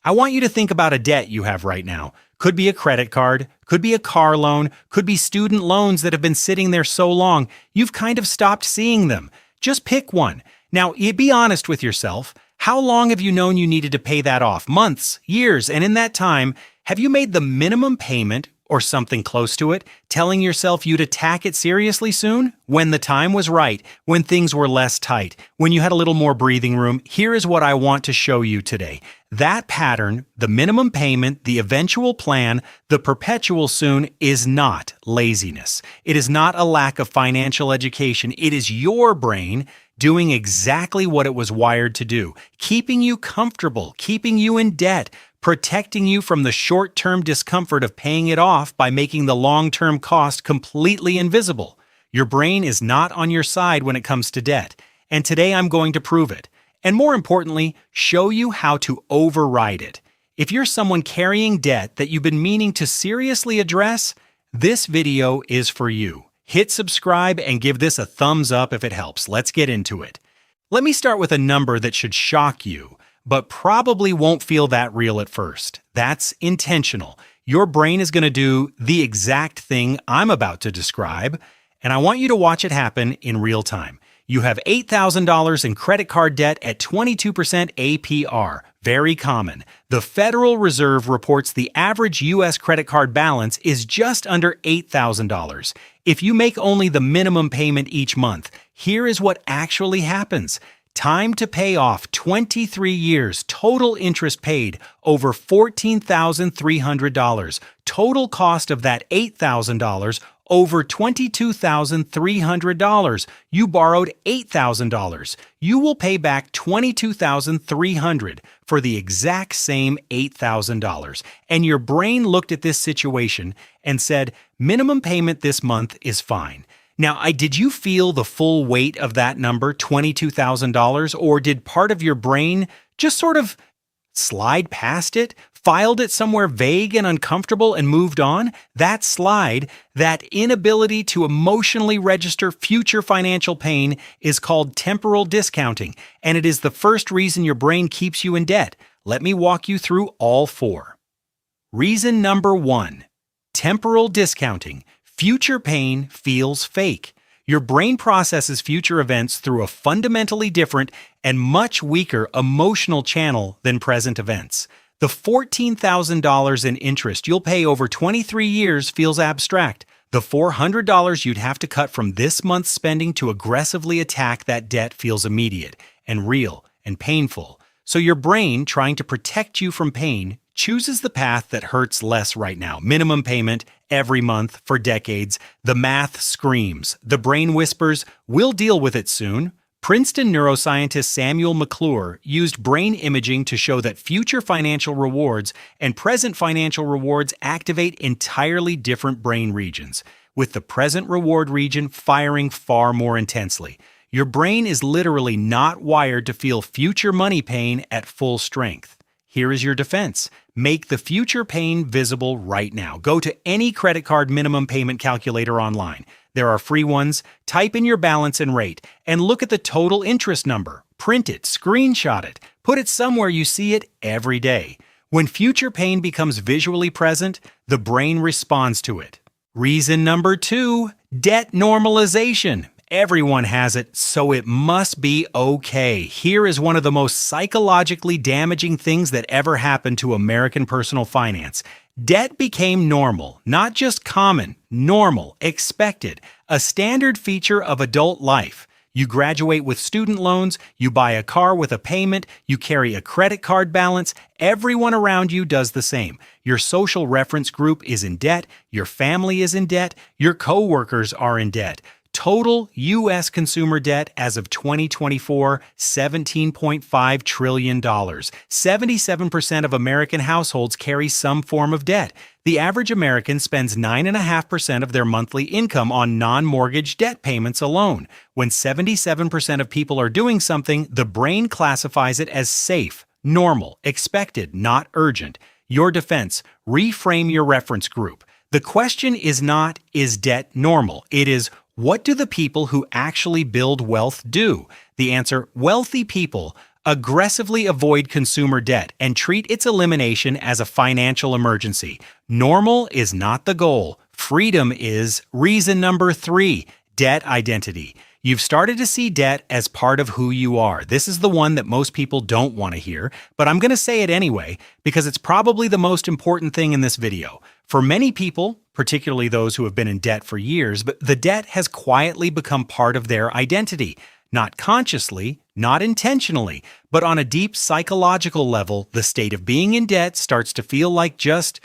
I want you to think about a debt you have right now. Could be a credit card, could be a car loan, could be student loans that have been sitting there so long, you've kind of stopped seeing them. Just pick one. Now, be honest with yourself. How long have you known you needed to pay that off? Months, years, and in that time, have you made the minimum payment or something close to it, telling yourself you'd attack it seriously soon? When the time was right, when things were less tight, when you had a little more breathing room, here is what I want to show you today. That pattern, the minimum payment, the eventual plan, the perpetual soon, is not laziness. It is not a lack of financial education. It is your brain doing exactly what it was wired to do, keeping you comfortable, keeping you in debt, protecting you from the short-term discomfort of paying it off by making the long-term cost completely invisible. Your brain is not on your side when it comes to debt, and today I'm going to prove it. And more importantly, show you how to override it. If you're someone carrying debt that you've been meaning to seriously address, this video is for you. Hit subscribe and give this a thumbs up if it helps. Let's get into it. Let me start with a number that should shock you, but probably won't feel that real at first. That's intentional. Your brain is going to do the exact thing I'm about to describe, and I want you to watch it happen in real time. You have $8,000 in credit card debt at 22% APR. Very common. The Federal Reserve reports the average U.S. credit card balance is just under $8,000. If you make only the minimum payment each month, here is what actually happens. Time to pay off 23 years, total interest paid over $14,300. Total cost of that $8,000 over $22,300. You borrowed $8,000. You will pay back $22,300 for the exact same $8,000. And your brain looked at this situation and said, minimum payment this month is fine. Now, did you feel the full weight of that number, $22,000, or did part of your brain just sort of slide past it, filed it somewhere vague and uncomfortable and moved on? That slide, that inability to emotionally register future financial pain is called temporal discounting, and it is the first reason your brain keeps you in debt. Let me walk you through all four. Reason number one, temporal discounting. Future pain feels fake. Your brain processes future events through a fundamentally different and much weaker emotional channel than present events. The $14,000 in interest you'll pay over 23 years feels abstract. The $400 you'd have to cut from this month's spending to aggressively attack that debt feels immediate and real and painful. So your brain, trying to protect you from pain, chooses the path that hurts less right now. Minimum payment every month for decades. The math screams. The brain whispers, we'll deal with it soon. Princeton neuroscientist Samuel McClure used brain imaging to show that future financial rewards and present financial rewards activate entirely different brain regions, with the present reward region firing far more intensely. Your brain is literally not wired to feel future money pain at full strength. Here is your defense. Make the future pain visible right now. Go to any credit card minimum payment calculator online. There are free ones. Type in your balance and rate, and look at the total interest number. Print it, screenshot it, put it somewhere you see it every day. When future pain becomes visually present, the brain responds to it. Reason number two, debt normalization. Everyone has it, so it must be okay. Here is one of the most psychologically damaging things that ever happened to American personal finance. Debt became normal, not just common, normal, expected, a standard feature of adult life. You graduate with student loans, you buy a car with a payment, you carry a credit card balance. Everyone around you does the same. Your social reference group is in debt, your family is in debt, your coworkers are in debt. Total U.S. consumer debt as of 2024, $17.5 trillion. 77% of American households carry some form of debt. The average American spends 9.5% of their monthly income on non-mortgage debt payments alone. When 77% of people are doing something, the brain classifies it as safe, normal, expected, not urgent. Your defense: reframe your reference group. The question is not, is debt normal? It is, what do the people who actually build wealth do? The answer, wealthy people, Aggressively avoid consumer debt and treat its elimination as a financial emergency. Normal is not the goal. Freedom is. Reason number 3, debt identity. You've started to see debt as part of who you are. This is the one that most people don't want to hear, but I'm going to say it anyway because it's probably the most important thing in this video. For many people, particularly those who have been in debt for years, but the debt has quietly become part of their identity. Not consciously, not intentionally, but on a deep psychological level, the state of being in debt starts to feel like just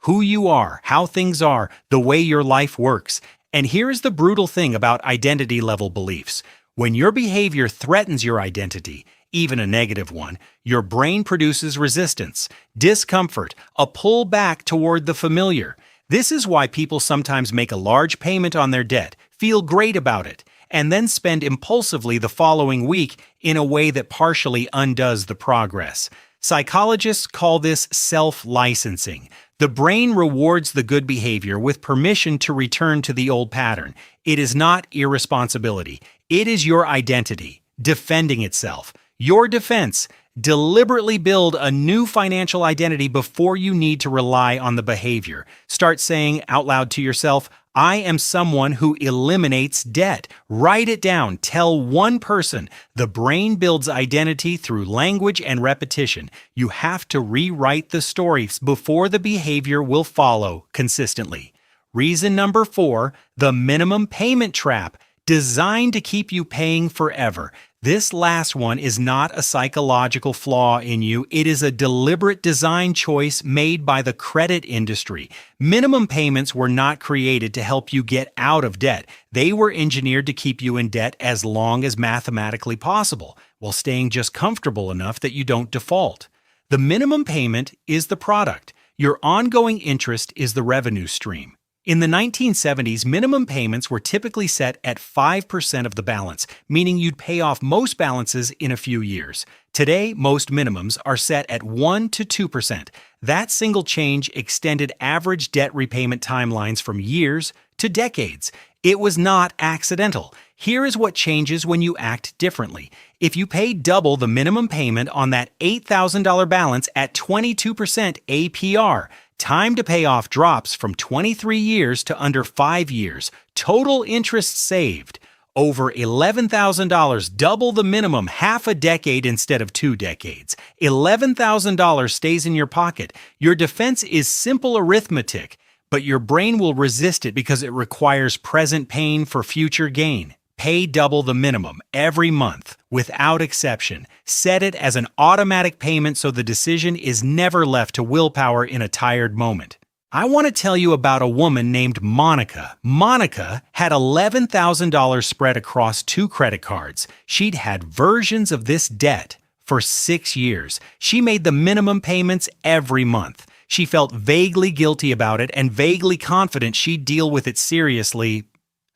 who you are, how things are, the way your life works. And here's the brutal thing about identity-level beliefs. When your behavior threatens your identity, even a negative one, your brain produces resistance, discomfort, a pull back toward the familiar. This is why people sometimes make a large payment on their debt, feel great about it, and then spend impulsively the following week in a way that partially undoes the progress. Psychologists call this self-licensing. The brain rewards the good behavior with permission to return to the old pattern. It is not irresponsibility. It is your identity, defending itself. Your defense. Deliberately build a new financial identity before you need to rely on the behavior. Start saying out loud to yourself, I am someone who eliminates debt. Write it down. Tell one person. The brain builds identity through language and repetition. You have to rewrite the story before the behavior will follow consistently. Reason number 4, the minimum payment trap, designed to keep you paying forever. This last one is not a psychological flaw in you. It is a deliberate design choice made by the credit industry. Minimum payments were not created to help you get out of debt. They were engineered to keep you in debt as long as mathematically possible, while staying just comfortable enough that you don't default. The minimum payment is the product. Your ongoing interest is the revenue stream. In the 1970s, minimum payments were typically set at 5% of the balance, meaning you'd pay off most balances in a few years. Today, most minimums are set at 1 to 2%. That single change extended average debt repayment timelines from years to decades. It was not accidental. Here is what changes when you act differently. If you pay double the minimum payment on that $8,000 balance at 22% APR, time to pay off drops from 23 years to under 5 years. Total interest saved. Over $11,000, double the minimum, half a decade instead of 2 decades. $11,000 stays in your pocket. Your defense is simple arithmetic, but your brain will resist it because it requires present pain for future gain. Pay double the minimum every month, without exception. Set it as an automatic payment so the decision is never left to willpower in a tired moment. I want to tell you about a woman named Monica. Monica had $11,000 spread across 2 credit cards. She'd had versions of this debt for 6 years. She made the minimum payments every month. She felt vaguely guilty about it and vaguely confident she'd deal with it seriously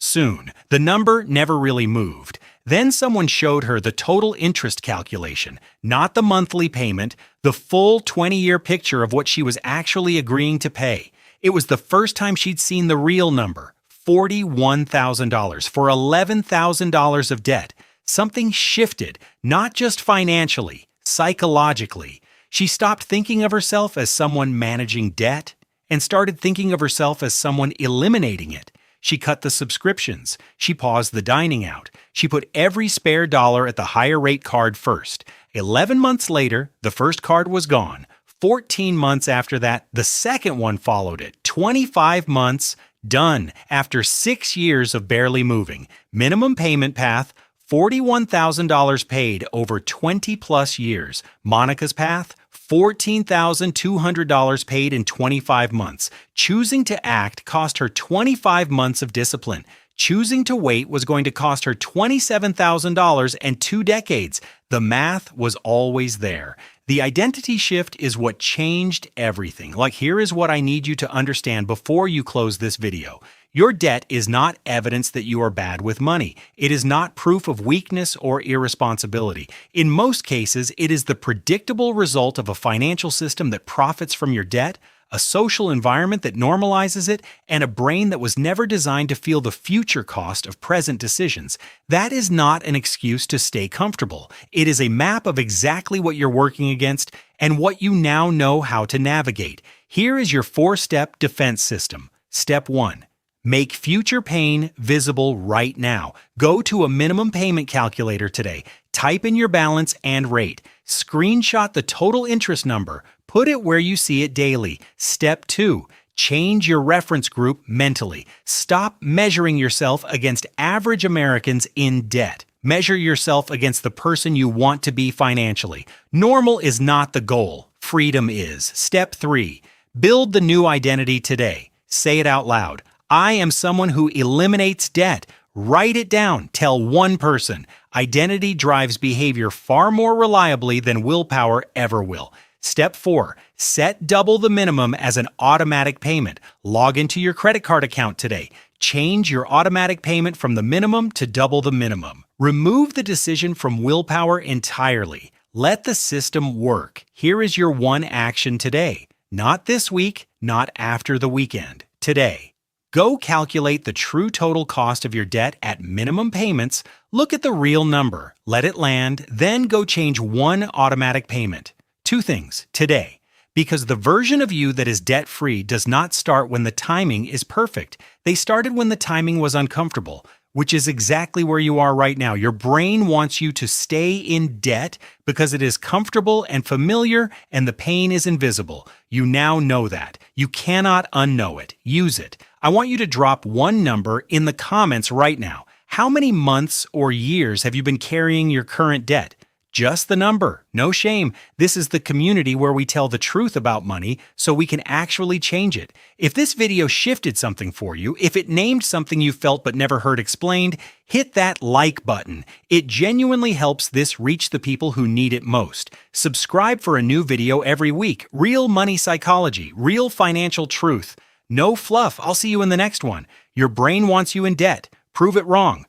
soon. The number never really moved. Then someone showed her the total interest calculation, not the monthly payment, the full 20-year picture of what she was actually agreeing to pay. It was the first time she'd seen the real number, $41,000 for $11,000 of debt. Something shifted, not just financially, psychologically. She stopped thinking of herself as someone managing debt and started thinking of herself as someone eliminating it. She cut the subscriptions. She paused the dining out. She put every spare dollar at the higher rate card first. 11 months later, the first card was gone. 14 months after that, the second one followed it. 25 months, done. After 6 years of barely moving. Minimum payment path, $41,000 paid over 20 plus years. Monica's path, $14,200 paid in 25 months. Choosing to act cost her 25 months of discipline. Choosing to wait was going to cost her $27,000 and 2 decades. The math was always there. The identity shift is what changed everything. Like, here is what I need you to understand before you close this video. Your debt is not evidence that you are bad with money. It is not proof of weakness or irresponsibility. In most cases, it is the predictable result of a financial system that profits from your debt, a social environment that normalizes it, and a brain that was never designed to feel the future cost of present decisions. That is not an excuse to stay comfortable. It is a map of exactly what you're working against and what you now know how to navigate. Here is your 4-step defense system. Step 1. Make future pain visible right now. Go to a minimum payment calculator today. Type in your balance and rate. Screenshot the total interest number. Put it where you see it daily. Step 2. Change your reference group mentally. Stop measuring yourself against average Americans in debt. Measure yourself against the person you want to be financially. Normal is not the goal. Freedom is. Step 3. Build the new identity today. Say it out loud. I am someone who eliminates debt. Write it down. Tell one person. Identity drives behavior far more reliably than willpower ever will. Step 4. Set double the minimum as an automatic payment. Log into your credit card account today. Change your automatic payment from the minimum to double the minimum. Remove the decision from willpower entirely. Let the system work. Here is your one action today. Not this week, not after the weekend. Today. Go calculate the true total cost of your debt at minimum payments. Look at the real number. Let it land. Then go change one automatic payment. 2 things today. Because the version of you that is debt-free does not start when the timing is perfect. They started when the timing was uncomfortable, which is exactly where you are right now. Your brain wants you to stay in debt because it is comfortable and familiar and the pain is invisible. You now know that. You cannot unknow it. Use it. I want you to drop one number in the comments right now. How many months or years have you been carrying your current debt? Just the number. No shame. This is the community where we tell the truth about money so we can actually change it. If this video shifted something for you, if it named something you felt but never heard explained, hit that like button. It genuinely helps this reach the people who need it most. Subscribe for a new video every week. Real money psychology, real financial truth. No fluff. I'll see you in the next one. Your brain wants you in debt. Prove it wrong.